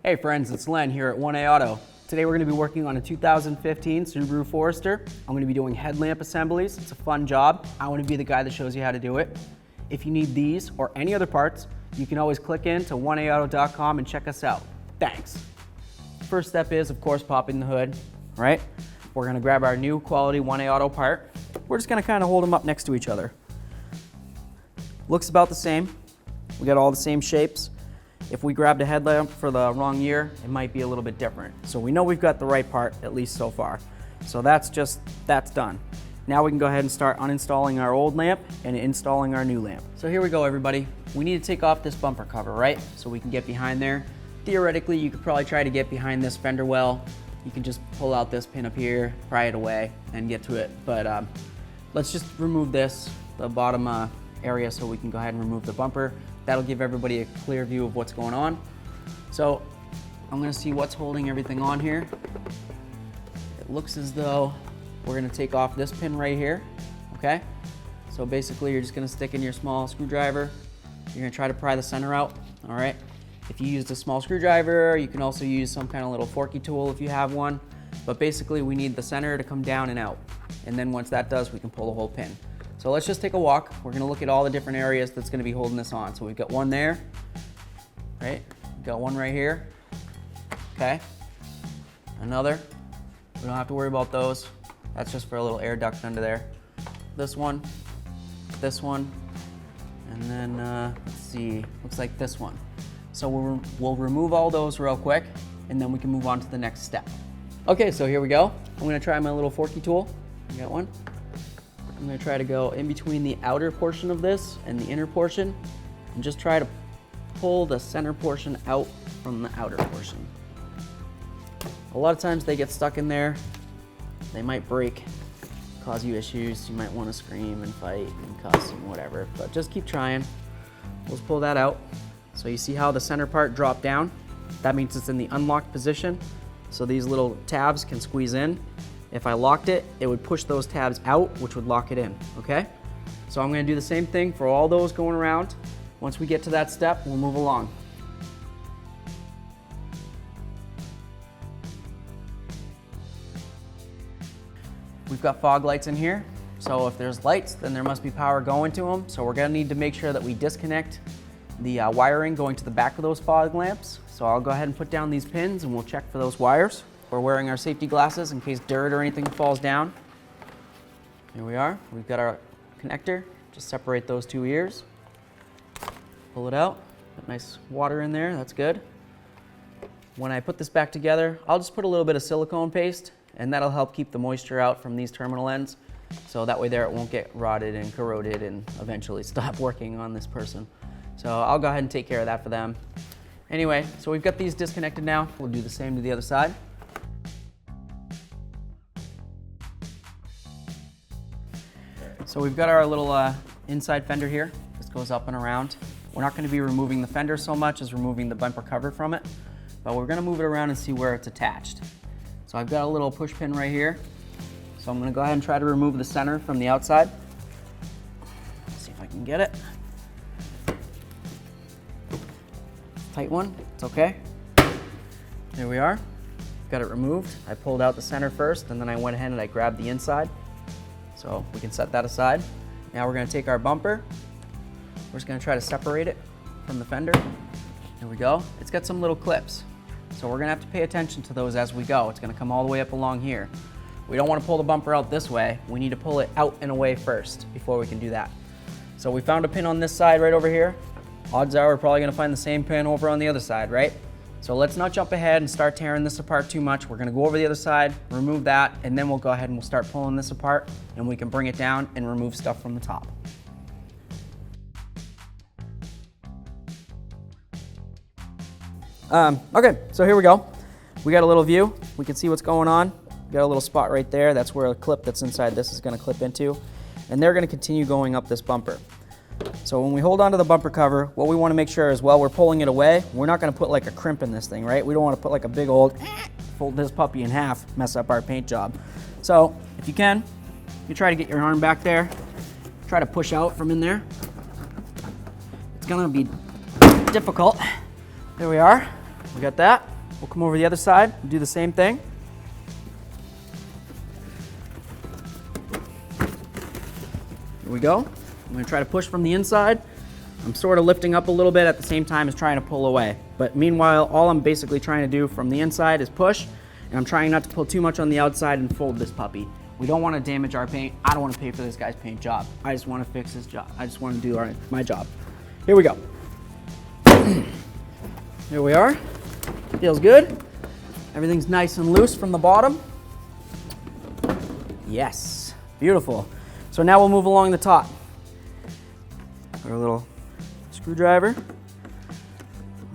Hey friends, it's Len here at 1A Auto. Today we're going to be working on a 2015 Subaru Forester. I'm going to be doing headlamp assemblies. It's a fun job. I want to be the guy that shows you how to do it. If you need these or any other parts, you can always click in to 1aauto.com and check us out. Thanks. First step is, of course, popping the hood, right? We're going to grab our new quality 1A Auto part. We're just going to kind of hold them up next to each other. Looks about the same. We got all the same shapes. If we grabbed a headlamp for the wrong year, it might be a little bit different. So we know we've got the right part, at least so far. So that's done. Now we can go ahead and start uninstalling our old lamp and installing our new lamp. So here we go, everybody. We need to take off this bumper cover, right? So we can get behind there. Theoretically, you could probably try to get behind this fender well. You can just pull out this pin up here, pry it away, and get to it. But let's just remove this, the bottom area, so we can go ahead and remove the bumper. That'll give everybody a clear view of what's going on. So I'm gonna see what's holding everything on here. It looks as though we're gonna take off this pin right here, okay? So basically you're just gonna stick in your small screwdriver. You're gonna try to pry the center out, all right? If you used a small screwdriver, you can also use some kind of little forky tool if you have one. But basically we need the center to come down and out. And then once that does, we can pull the whole pin. So let's just take a walk. We're gonna look at all the different areas that's gonna be holding this on. So we've got one there, right? We've got one right here, okay? Another, we don't have to worry about those. That's just for a little air duct under there. This one, and then let's see, looks like this one. So we'll remove all those real quick, and then we can move on to the next step. Okay, so here we go. I'm gonna try my little forky tool. You got one? I'm gonna try to go in between the outer portion of this and the inner portion and just try to pull the center portion out from the outer portion. A lot of times they get stuck in there. They might break, cause you issues. You might wanna scream and fight and cuss and whatever, but just keep trying. Let's pull that out. So you see how the center part dropped down? That means it's in the unlocked position. So these little tabs can squeeze in. If I locked it, it would push those tabs out, which would lock it in, okay? So I'm gonna do the same thing for all those going around. Once we get to that step, we'll move along. We've got fog lights in here. So if there's lights, then there must be power going to them. So we're gonna need to make sure that we disconnect the wiring going to the back of those fog lamps. So I'll go ahead and put down these pins and we'll check for those wires. We're wearing our safety glasses in case dirt or anything falls down. Here we are. We've got our connector. Just separate those two ears. Pull it out. Got nice water in there. That's good. When I put this back together, I'll just put a little bit of silicone paste, and that'll help keep the moisture out from these terminal ends. So that way there it won't get rotted and corroded and eventually stop working on this person. So I'll go ahead and take care of that for them. Anyway, so we've got these disconnected now. We'll do the same to the other side. So we've got our little inside fender here. This goes up and around. We're not gonna be removing the fender so much as removing the bumper cover from it, but we're gonna move it around and see where it's attached. So I've got a little push pin right here. So I'm gonna go ahead and try to remove the center from the outside. Let's see if I can get it. Tight one, it's okay. There we are. Got it removed. I pulled out the center first, and then I went ahead and I grabbed the inside. So we can set that aside. Now we're gonna take our bumper. We're just gonna try to separate it from the fender. There we go. It's got some little clips. So we're gonna have to pay attention to those as we go. It's gonna come all the way up along here. We don't wanna pull the bumper out this way. We need to pull it out and away first before we can do that. So we found a pin on this side right over here. Odds are we're probably gonna find the same pin over on the other side, right? So let's not jump ahead and start tearing this apart too much. We're gonna go over the other side, remove that, and then we'll go ahead and we'll start pulling this apart, and we can bring it down and remove stuff from the top. Okay, so here we go. We got a little view. We can see what's going on. We got a little spot right there. That's where a clip that's inside this is gonna clip into. And they're gonna continue going up this bumper. So when we hold onto the bumper cover, what we want to make sure is while we're pulling it away, we're not going to put like a crimp in this thing, right? We don't want to put like a big old, fold this puppy in half, mess up our paint job. So if you can, you try to get your arm back there, try to push out from in there. It's going to be difficult. There we are. We got that. We'll come over the other side and do the same thing. Here we go. I'm gonna try to push from the inside. I'm sort of lifting up a little bit at the same time as trying to pull away. But meanwhile, all I'm basically trying to do from the inside is push, and I'm trying not to pull too much on the outside and fold this puppy. We don't want to damage our paint. I don't want to pay for this guy's paint job. I just want to fix his job. I just want to do my job. Here we go. Here we are. Feels good. Everything's nice and loose from the bottom. Yes, beautiful. So now we'll move along the top. Our little screwdriver. There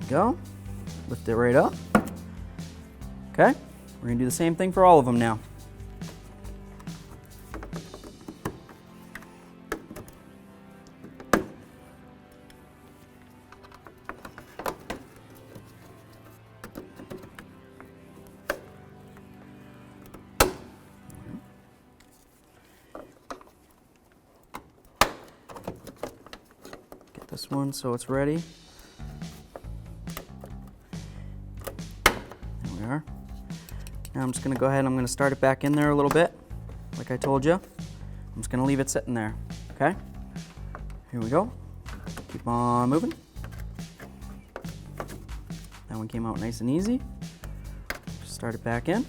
we go. Lift it right up. Okay, we're gonna do the same thing for all of them now. Get this one so it's ready. There we are. Now I'm just gonna go ahead and I'm gonna start it back in there a little bit, like I told you. I'm just gonna leave it sitting there, okay? Here we go. Keep on moving. That one came out nice and easy. Just start it back in.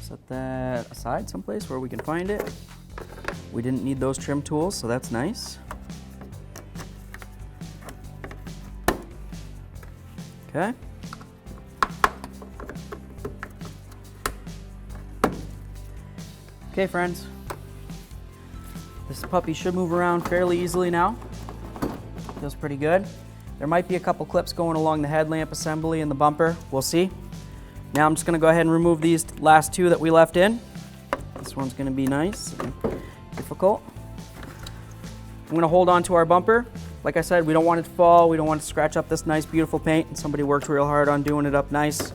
Set that aside someplace where we can find it. We didn't need those trim tools, so that's nice. Okay. Okay, friends. This puppy should move around fairly easily now. Feels pretty good. There might be a couple clips going along the headlamp assembly and the bumper. We'll see. Now I'm just gonna go ahead and remove these last two that we left in. This one's gonna be nice and difficult. I'm gonna hold on to our bumper. Like I said, we don't want it to fall. We don't want to scratch up this nice, beautiful paint. And somebody worked real hard on doing it up nice.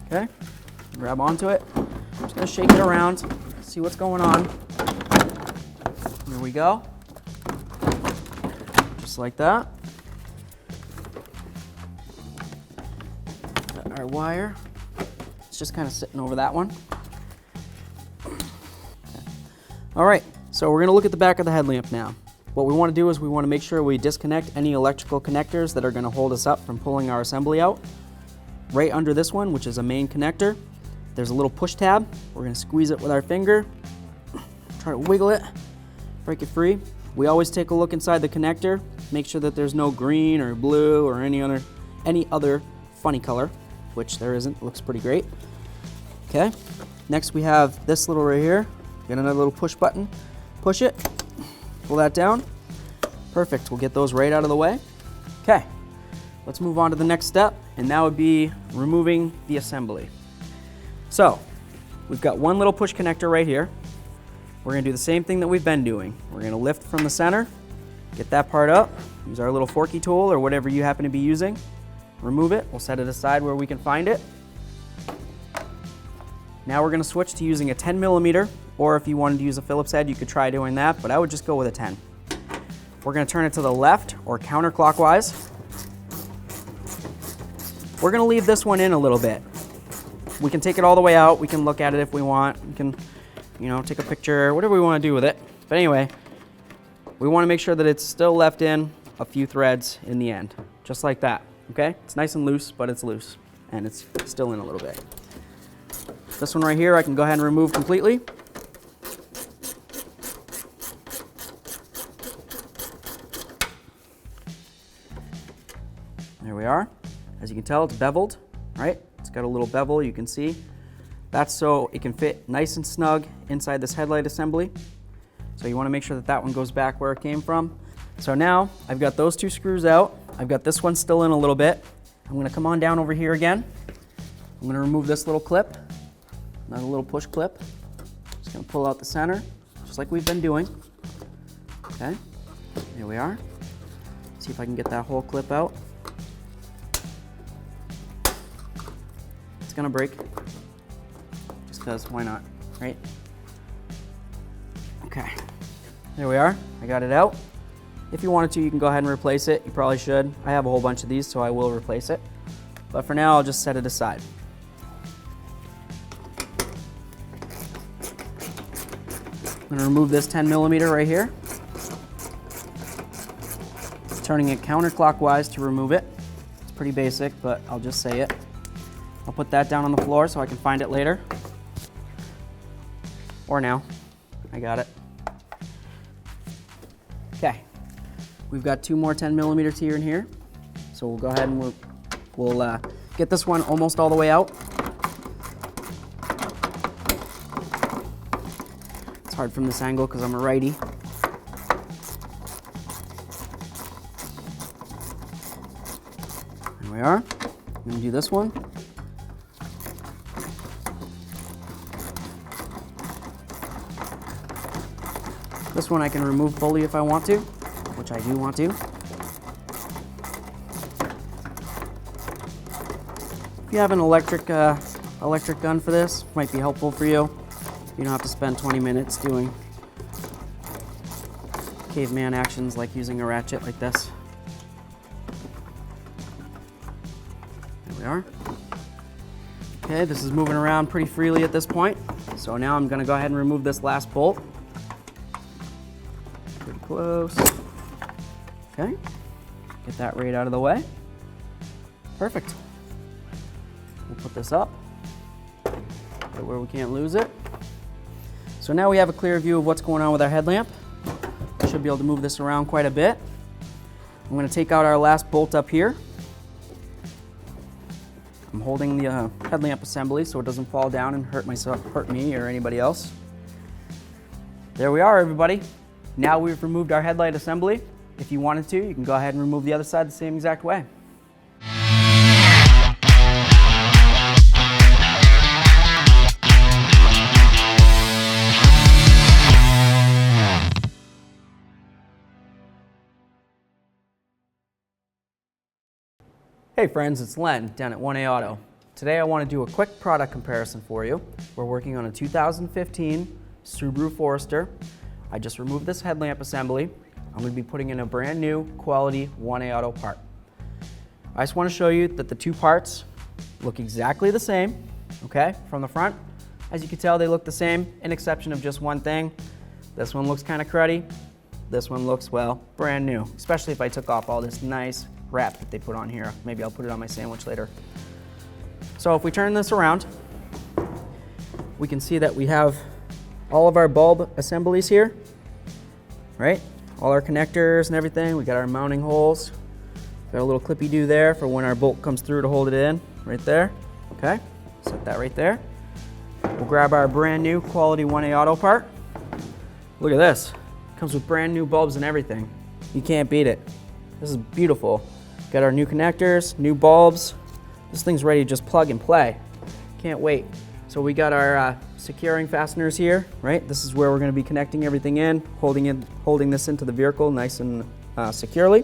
Okay, grab onto it. I'm just gonna shake it around, see what's going on. Here we go. Just like that. Got our wire. It's just kind of sitting over that one. Okay. All right. So we're gonna look at the back of the headlamp now. What we wanna do is we wanna make sure we disconnect any electrical connectors that are gonna hold us up from pulling our assembly out. Right under this one, which is a main connector, there's a little push tab. We're gonna squeeze it with our finger, try to wiggle it, break it free. We always take a look inside the connector, make sure that there's no green or blue or any other funny color, which there isn't, looks pretty great. Okay, next we have this little right here. Got another little push button. Push it, pull that down. Perfect, we'll get those right out of the way. Okay, let's move on to the next step, and that would be removing the assembly. So, we've got one little push connector right here. We're gonna do the same thing that we've been doing. We're gonna lift from the center, get that part up, use our little forky tool or whatever you happen to be using. Remove it, we'll set it aside where we can find it. Now we're gonna switch to using a 10mm, or if you wanted to use a Phillips head, you could try doing that, but I would just go with a 10. We're gonna turn it to the left or counterclockwise. We're gonna leave this one in a little bit. We can take it all the way out. We can look at it if we want. We can, take a picture, whatever we wanna do with it. But anyway, we wanna make sure that it's still left in a few threads in the end, just like that, okay? It's nice and loose, but it's loose, and it's still in a little bit. This one right here, I can go ahead and remove completely. There we are. As you can tell, it's beveled, right? It's got a little bevel, you can see. That's so it can fit nice and snug inside this headlight assembly. So you want to make sure that that one goes back where it came from. So now I've got those two screws out. I've got this one still in a little bit. I'm going to come on down over here again. I'm going to remove this little clip, another little push clip. Just going to pull out the center, just like we've been doing. Okay, here we are. See if I can get that whole clip out. It's gonna break, just because, why not, right? Okay, there we are, I got it out. If you wanted to, you can go ahead and replace it. You probably should. I have a whole bunch of these, so I will replace it. But for now, I'll just set it aside. I'm gonna remove this 10mm right here. Turning it counterclockwise to remove it. It's pretty basic, but I'll just say it. I'll put that down on the floor so I can find it later. Or now. I got it. Okay. We've got 2 more 10mm here and here. So we'll go ahead and we'll get this one almost all the way out. It's hard from this angle because I'm a righty. There we are. I'm going to do this one. This one I can remove fully if I want to, which I do want to. If you have an electric gun for this, might be helpful for you. You don't have to spend 20 minutes doing caveman actions like using a ratchet like this. There we are. Okay, this is moving around pretty freely at this point. So now I'm gonna go ahead and remove this last bolt. Pretty close. Okay, get that right out of the way. Perfect. We'll put this up right where we can't lose it. So now we have a clear view of what's going on with our headlamp. Should be able to move this around quite a bit. I'm going to take out our last bolt up here. I'm holding the headlamp assembly so it doesn't fall down and hurt me or anybody else. There we are, everybody. Now we've removed our headlight assembly. If you wanted to, you can go ahead and remove the other side the same exact way. Hey friends, it's Len down at 1A Auto. Today I want to do a quick product comparison for you. We're working on a 2015 Subaru Forester. I just removed this headlamp assembly. I'm going to be putting in a brand new quality 1A Auto part. I just want to show you that the two parts look exactly the same, okay, from the front. As you can tell, they look the same, in exception of just one thing. This one looks kind of cruddy. This one looks, well, brand new, especially if I took off all this nice wrap that they put on here. Maybe I'll put it on my sandwich later. So if we turn this around, we can see that we have all of our bulb assemblies here, right? All our connectors and everything. We got our mounting holes. Got a little clippy-do there for when our bolt comes through to hold it in, right there. Okay, set that right there. We'll grab our brand new quality 1A Auto part. Look at this. Comes with brand new bulbs and everything. You can't beat it. This is beautiful. Got our new connectors, new bulbs. This thing's ready to just plug and play. Can't wait. So we got our securing fasteners here, right? This is where we're going to be connecting everything in, holding this into the vehicle nice and securely.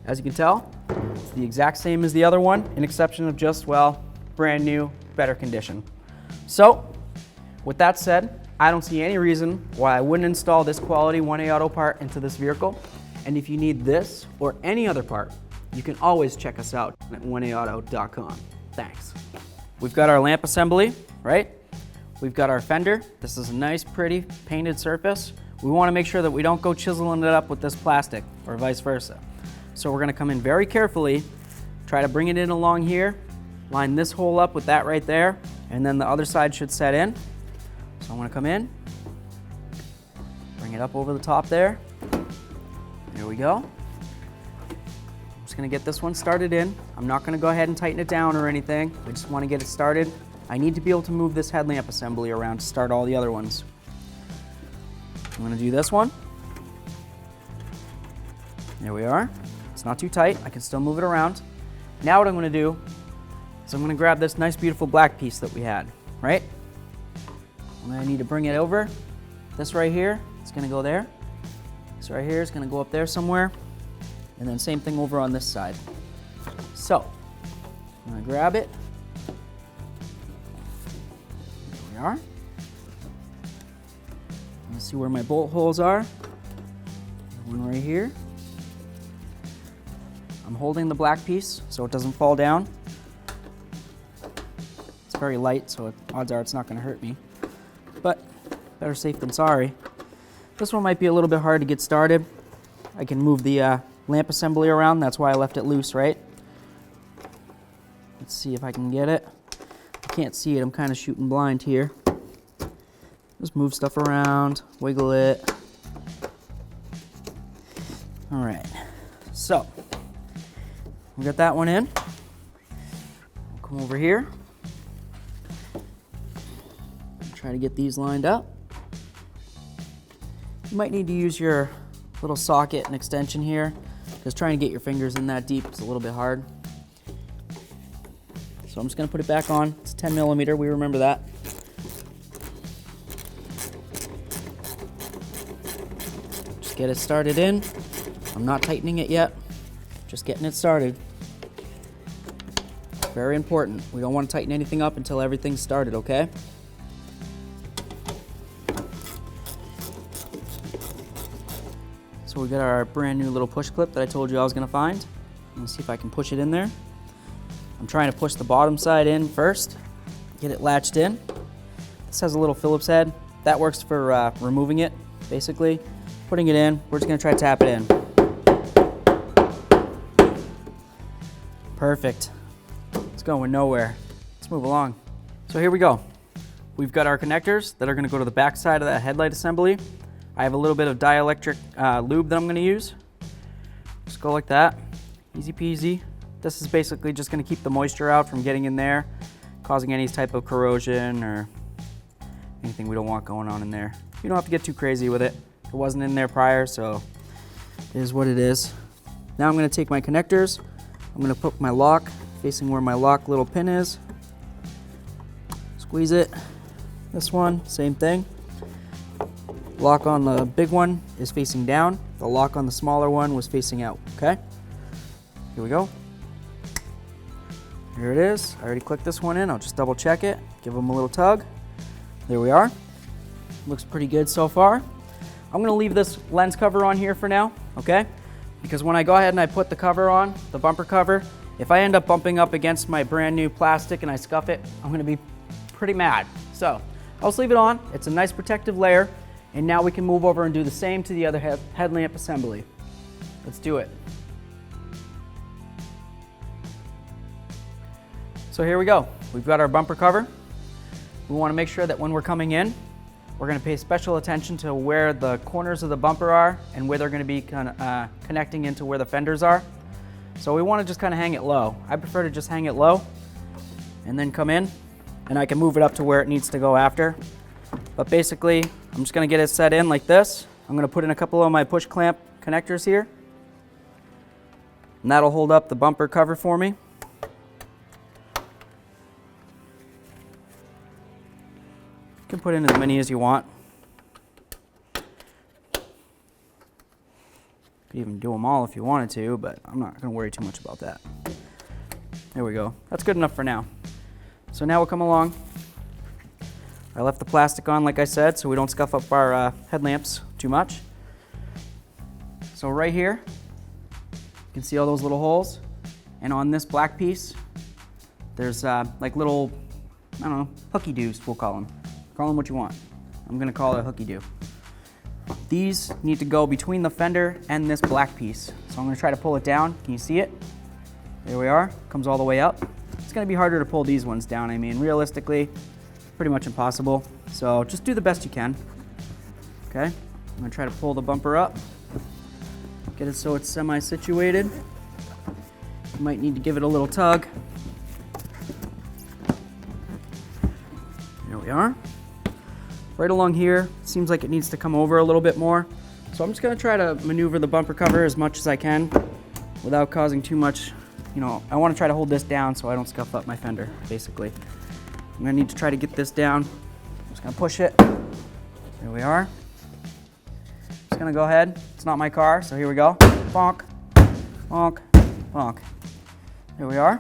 As you can tell, it's the exact same as the other one, in exception of just, well, brand new, better condition. So, with that said, I don't see any reason why I wouldn't install this quality 1A Auto part into this vehicle. And if you need this or any other part, you can always check us out at 1aauto.com. Thanks. We've got our lamp assembly, right? We've got our fender. This is a nice, pretty painted surface. We want to make sure that we don't go chiseling it up with this plastic or vice versa. So we're going to come in very carefully, try to bring it in along here, line this hole up with that right there, and then the other side should set in. So I'm going to come in, bring it up over the top there. There we go. I'm just going to get this one started in. I'm not going to go ahead and tighten it down or anything. I just want to get it started. I need to be able to move this headlamp assembly around to start all the other ones. I'm going to do this one. There we are. It's not too tight. I can still move it around. Now what I'm going to do is I'm going to grab this nice beautiful black piece that we had, right? I'm going to need to bring it over. This right here, it's going to go there. This right here is going to go up there somewhere. And then same thing over on this side. So, I'm going to grab it. There we are. Let's see where my bolt holes are. One right here. I'm holding the black piece so it doesn't fall down. It's very light, so odds are it's not going to hurt me. But better safe than sorry. This one might be a little bit hard to get started. I can move the lamp assembly around. That's why I left it loose, right? Let's see if I can get it. I can't see it. I'm kind of shooting blind here. Just move stuff around, wiggle it. All right, so we got that one in. Come over here. Try to get these lined up. You might need to use your little socket and extension here, because trying to get your fingers in that deep is a little bit hard. So I'm just going to put it back on. It's 10 millimeter, we remember that. Just get it started in. I'm not tightening it yet, just getting it started. Very important. We don't want to tighten anything up until everything's started, okay? So we got our brand new little push clip that I told you I was going to find. Let me see if I can push it in there. I'm trying to push the bottom side in first, get it latched in. This has a little Phillips head. That works for removing it, basically. Putting it in, we're just going to try to tap it in. Perfect. It's going nowhere. Let's move along. So here we go. We've got our connectors that are going to go to the back side of that headlight assembly. I have a little bit of dielectric lube that I'm going to use. Just go like that. Easy peasy. This is basically just going to keep the moisture out from getting in there, causing any type of corrosion or anything we don't want going on in there. You don't have to get too crazy with it. It wasn't in there prior, so it is what it is. Now I'm going to take my connectors. I'm going to put my lock facing where my lock little pin is. Squeeze it. This one, same thing. Lock on the big one is facing down. The lock on the smaller one was facing out, okay? Here we go. Here it is. I already clicked this one in. I'll just double check it. Give them a little tug. There we are. Looks pretty good so far. I'm going to leave this lens cover on here for now, okay? Because when I go ahead and I put the cover on, the bumper cover, if I end up bumping up against my brand new plastic and I scuff it, I'm going to be pretty mad. So I'll just leave it on. It's a nice protective layer. And now we can move over and do the same to the other headlamp assembly. Let's do it. So here we go. We've got our bumper cover. We want to make sure that when we're coming in, we're going to pay special attention to where the corners of the bumper are and where they're going to be connecting into where the fenders are. So we want to just kind of hang it low. I prefer to just hang it low and then come in, and I can move it up to where it needs to go after. But basically, I'm just going to get it set in like this. I'm going to put in a couple of my push clamp connectors here, and that'll hold up the bumper cover for me. You can put in as many as you want. You could even do them all if you wanted to, but I'm not going to worry too much about that. There we go. That's good enough for now. So now we'll come along. I left the plastic on, like I said, so we don't scuff up our headlamps too much. So right here, you can see all those little holes. And on this black piece, there's like little, I don't know, hooky-doos, we'll call them. Call them what you want. I'm gonna call it a hooky-doo. These need to go between the fender and this black piece. So I'm gonna try to pull it down. Can you see it? There we are, comes all the way up. It's gonna be harder to pull these ones down. I mean, realistically, pretty much impossible. So just do the best you can. Okay, I'm gonna try to pull the bumper up. Get it so it's semi-situated. You might need to give it a little tug. There we are. Right along here, seems like it needs to come over a little bit more. So I'm just gonna try to maneuver the bumper cover as much as I can without causing too much, I wanna try to hold this down so I don't scuff up my fender, basically. I'm gonna need to try to get this down. I'm just gonna push it. There we are. Just gonna go ahead. It's not my car, so here we go. Bonk, bonk, bonk. There we are.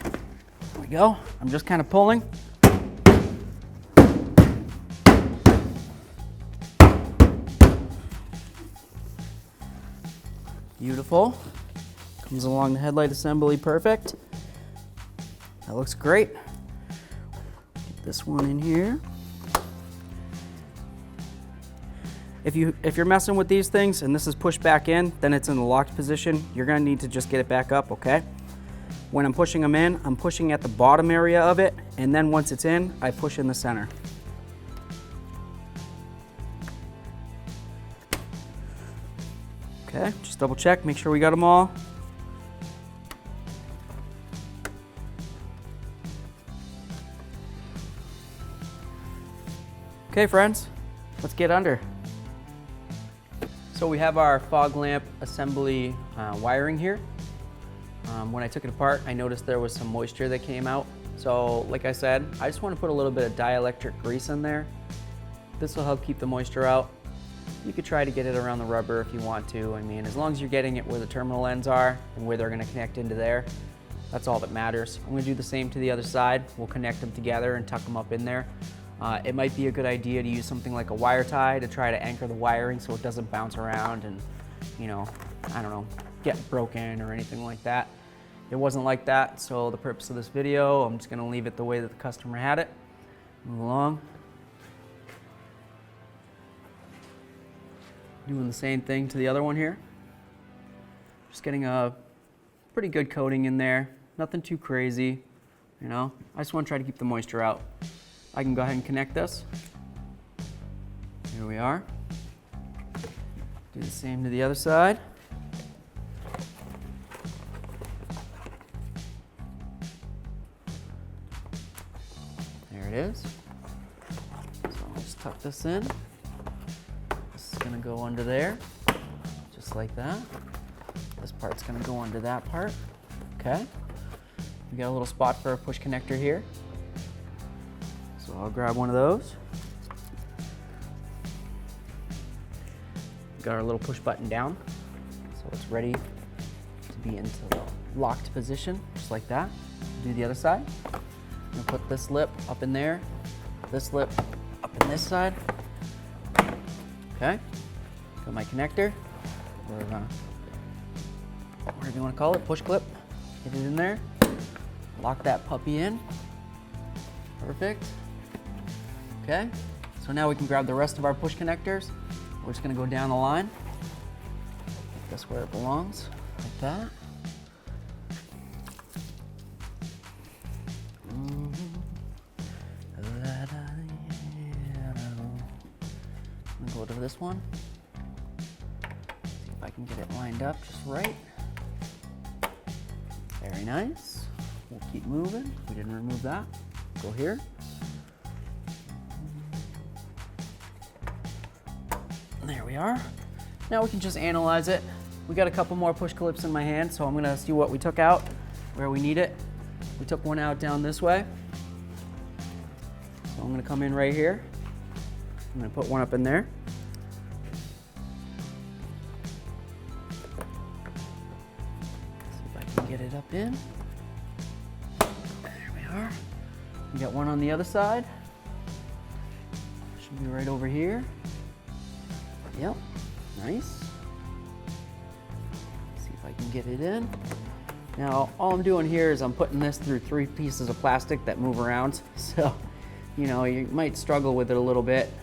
There we go. I'm just kind of pulling. Beautiful. Comes along the headlight assembly perfect. That looks great. Get this one in here. If you're messing with these things and this is pushed back in, then it's in the locked position. You're gonna need to just get it back up, okay? When I'm pushing them in, I'm pushing at the bottom area of it, and then once it's in, I push in the center. Okay, just double check, make sure we got them all. Okay, friends, let's get under. So we have our fog lamp assembly wiring here. When I took it apart, I noticed there was some moisture that came out. So like I said, I just want to put a little bit of dielectric grease in there. This will help keep the moisture out. You could try to get it around the rubber if you want to. I mean, as long as you're getting it where the terminal ends are and where they're going to connect into there, that's all that matters. I'm going to do the same to the other side. We'll connect them together and tuck them up in there. It might be a good idea to use something like a wire tie to try to anchor the wiring so it doesn't bounce around and, you know, I don't know, get broken or anything like that. It wasn't like that, so the purpose of this video, I'm just gonna leave it the way that the customer had it. Move along. Doing the same thing to the other one here. Just getting a pretty good coating in there. Nothing too crazy, you know. I just wanna try to keep the moisture out. I can go ahead and connect this. Here we are. Do the same to the other side. There it is. So I'll just tuck this in. This is gonna go under there, just like that. This part's gonna go under that part. Okay. We got a little spot for a push connector here. So I'll grab one of those. Got our little push button down, so it's ready to be into the locked position, just like that. Do the other side. I'm gonna put this lip up in there, this lip up in this side. Okay, got my connector, or whatever you wanna call it, push clip. Get it in there, lock that puppy in. Perfect. Okay, so now we can grab the rest of our push connectors. We're just gonna go down the line. Put this where it belongs, like that. I'm gonna go to this one. See if I can get it lined up just right. Very nice. We'll keep moving. We didn't remove that. Go here. There we are. Now we can just analyze it. We got a couple more push clips in my hand, so I'm gonna see what we took out, where we need it. We took one out down this way. So I'm gonna come in right here. I'm gonna put one up in there. See if I can get it up in. There we are. We got one on the other side. Should be right over here. Yep, nice. See if I can get it in. Now, all I'm doing here is I'm putting this through 3 pieces of plastic that move around. So, you know, you might struggle with it a little bit,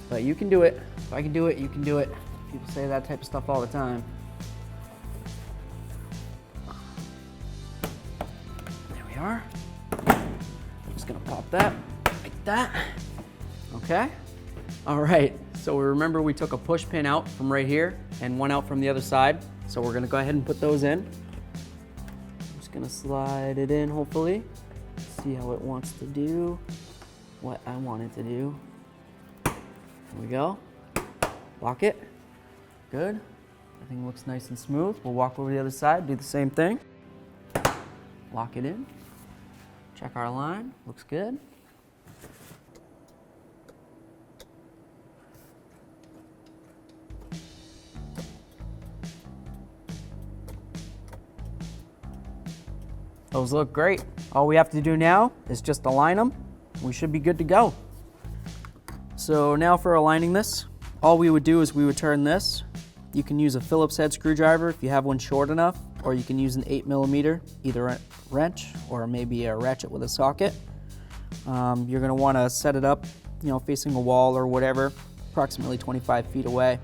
but you can do it. If I can do it, you can do it. People say that type of stuff all the time. There we are. I'm just gonna pop that like that. Okay. All right. So remember we took a push pin out from right here and one out from the other side. So we're gonna go ahead and put those in. I'm just gonna slide it in, hopefully. See how it wants to do what I want it to do. There we go. Lock it. Good. Everything looks nice and smooth. We'll walk over to the other side, do the same thing. Lock it in. Check our line. Looks good. Those look great. All we have to do now is just align them. We should be good to go. So now for aligning this, all we would do is we would turn this. You can use a Phillips head screwdriver if you have one short enough, or you can use an 8mm, either a wrench or maybe a ratchet with a socket. You're going to want to set it up, facing a wall or whatever, approximately 25 feet away,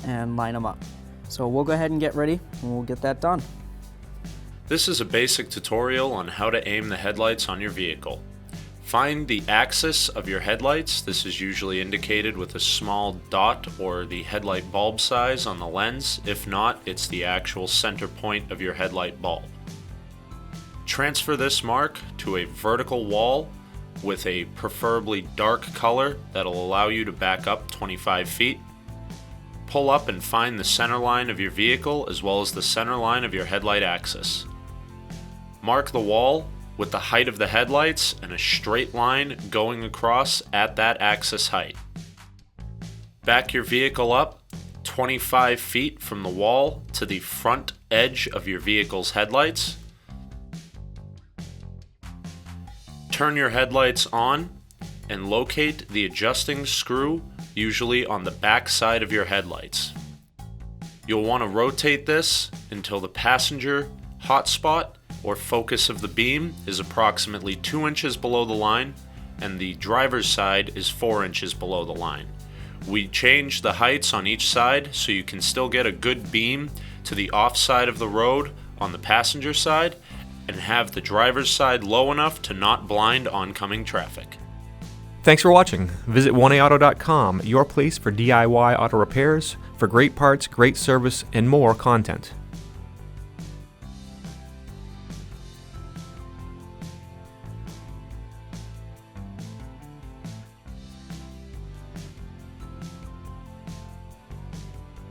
and line them up. So we'll go ahead and get ready, and we'll get that done. This is a basic tutorial on how to aim the headlights on your vehicle. Find the axis of your headlights. This is usually indicated with a small dot or the headlight bulb size on the lens. If not, it's the actual center point of your headlight bulb. Transfer this mark to a vertical wall with a preferably dark color that'll allow you to back up 25 feet. Pull up and find the center line of your vehicle as well as the center line of your headlight axis. Mark the wall with the height of the headlights and a straight line going across at that axis height. Back your vehicle up 25 feet from the wall to the front edge of your vehicle's headlights. Turn your headlights on and locate the adjusting screw, usually on the back side of your headlights. You'll want to rotate this until the passenger hotspot or focus of the beam is approximately 2 inches below the line and the driver's side is 4 inches below the line. We change the heights on each side so you can still get a good beam to the off side of the road on the passenger side and have the driver's side low enough to not blind oncoming traffic. Thanks for watching. Visit 1aauto.com, your place for DIY auto repairs, for great parts, great service, and more content.